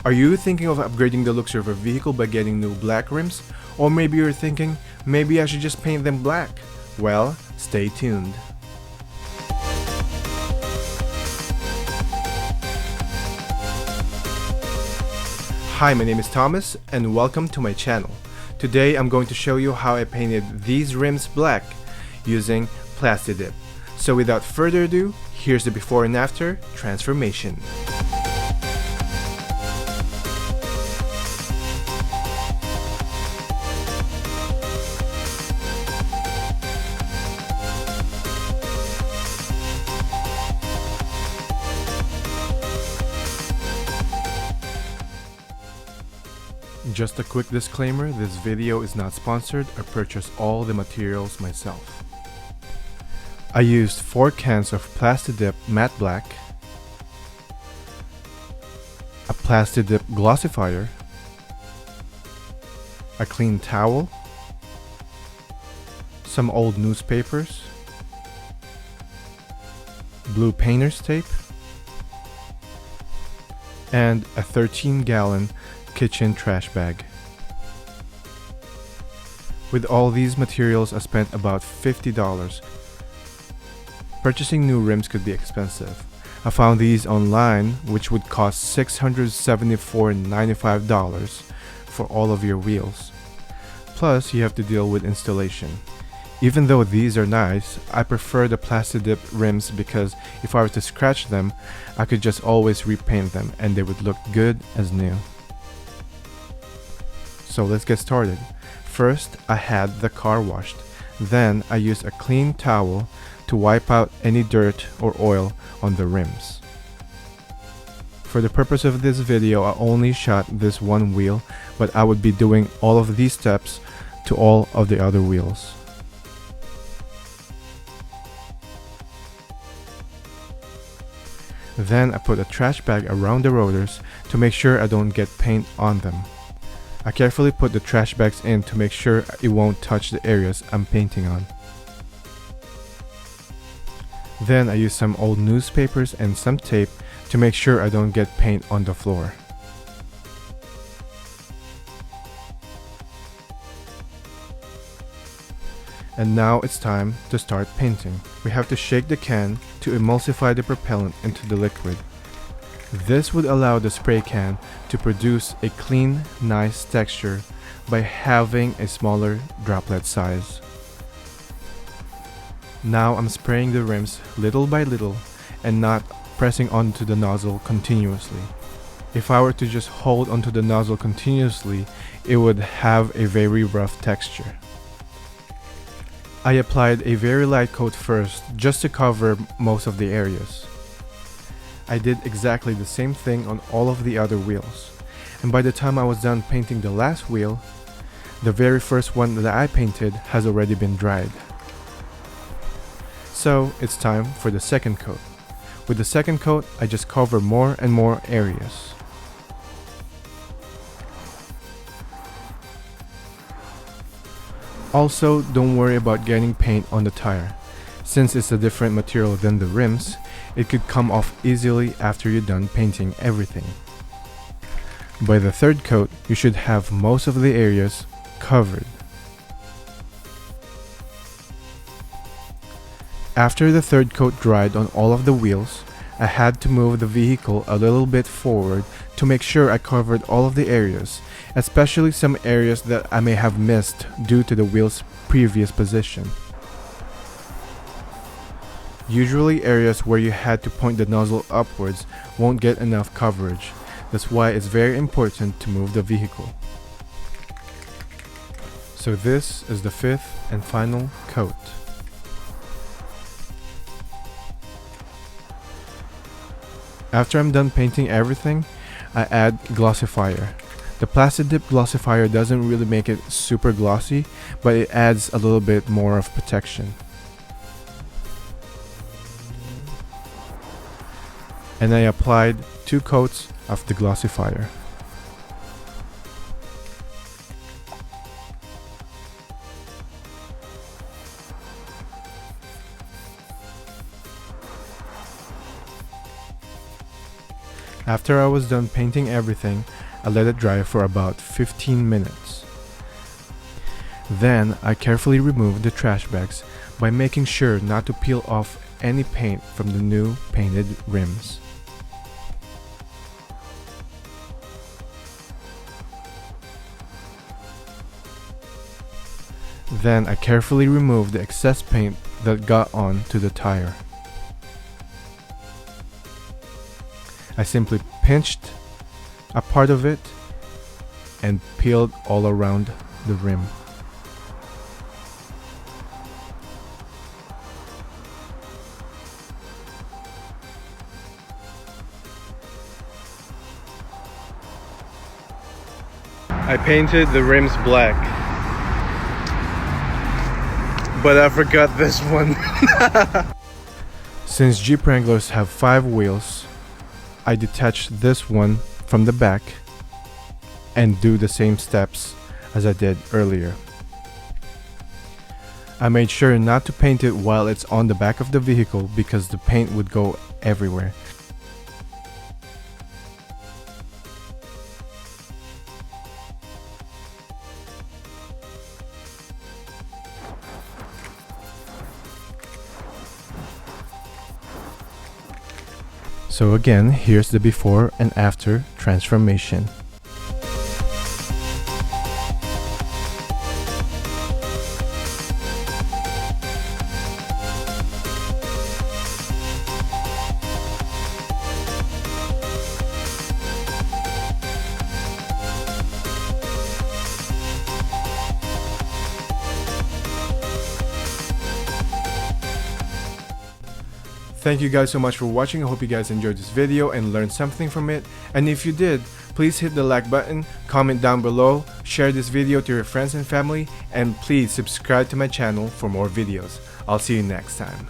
Are you thinking of upgrading the looks of your vehicle by getting new black rims? Or maybe you're thinking, maybe I should just paint them black? Well, stay tuned. Hi, my name is Thomas and welcome to my channel. Today I'm going to show you how I painted these rims black using Plastidip. So without further ado, here's the before and after transformation. Just a quick disclaimer, this video is not sponsored. I purchased all the materials myself. I used 4 cans of Plastidip matte black, a Plastidip glossifier, a clean towel, some old newspapers, blue painter's tape, and a 13-gallon kitchen trash bag. With all these materials, I spent about $50. Purchasing new rims could be expensive. I found these online, which would cost $674.95 for all of your wheels. Plus, you have to deal with installation. Even though these are nice, I prefer the Plastidip rims because if I were to scratch them, I could just always repaint them and they would look good as new. So let's get started. First, I had the car washed. Then I used a clean towel to wipe out any dirt or oil on the rims. For the purpose of this video, I only shot this one wheel, but I would be doing all of these steps to all of the other wheels. Then I put a trash bag around the rotors to make sure I don't get paint on them. I carefully put the trash bags in to make sure it won't touch the areas I'm painting on. Then I use some old newspapers and some tape to make sure I don't get paint on the floor. And now it's time to start painting. We have to shake the can to emulsify the propellant into the liquid. This would allow the spray can to produce a clean, nice texture by having a smaller droplet size. Now I'm spraying the rims little by little and not pressing onto the nozzle continuously. If I were to just hold onto the nozzle continuously, it would have a very rough texture. I applied a very light coat first just to cover most of the areas. I did exactly the same thing on all of the other wheels, and by the time I was done painting the last wheel, the very first one that I painted has already been dried. So it's time for the second coat. With the second coat, I just cover more and more areas. Also, don't worry about getting paint on the tire. Since it's a different material than the rims, it could come off easily after you're done painting everything. By the third coat, you should have most of the areas covered. After the third coat dried on all of the wheels, I had to move the vehicle a little bit forward to make sure I covered all of the areas, especially some areas that I may have missed due to the wheel's previous position. Usually areas where you had to point the nozzle upwards won't get enough coverage. That's why it's very important to move the vehicle. So this is the 5th and final coat. After I'm done painting everything, I add glossifier. The Plastidip glossifier doesn't really make it super glossy, but it adds a little bit more of protection. And I applied 2 coats of the glossifier. After I was done painting everything, I let it dry for about 15 minutes. Then I carefully removed the trash bags by making sure not to peel off any paint from the new painted rims. Then I carefully removed the excess paint that got on to the tire. I simply pinched a part of it and peeled all around the rim. I painted the rims black, but I forgot this one. Since Jeep Wranglers have 5 wheels, I detached this one from the back and do the same steps as I did earlier. I made sure not to paint it while it's on the back of the vehicle because the paint would go everywhere. So again, here's the before and after transformation. Thank you guys so much for watching. I hope you guys enjoyed this video and learned something from it. And if you did, please hit the like button, comment down below, share this video to your friends and family, and please subscribe to my channel for more videos. I'll see you next time.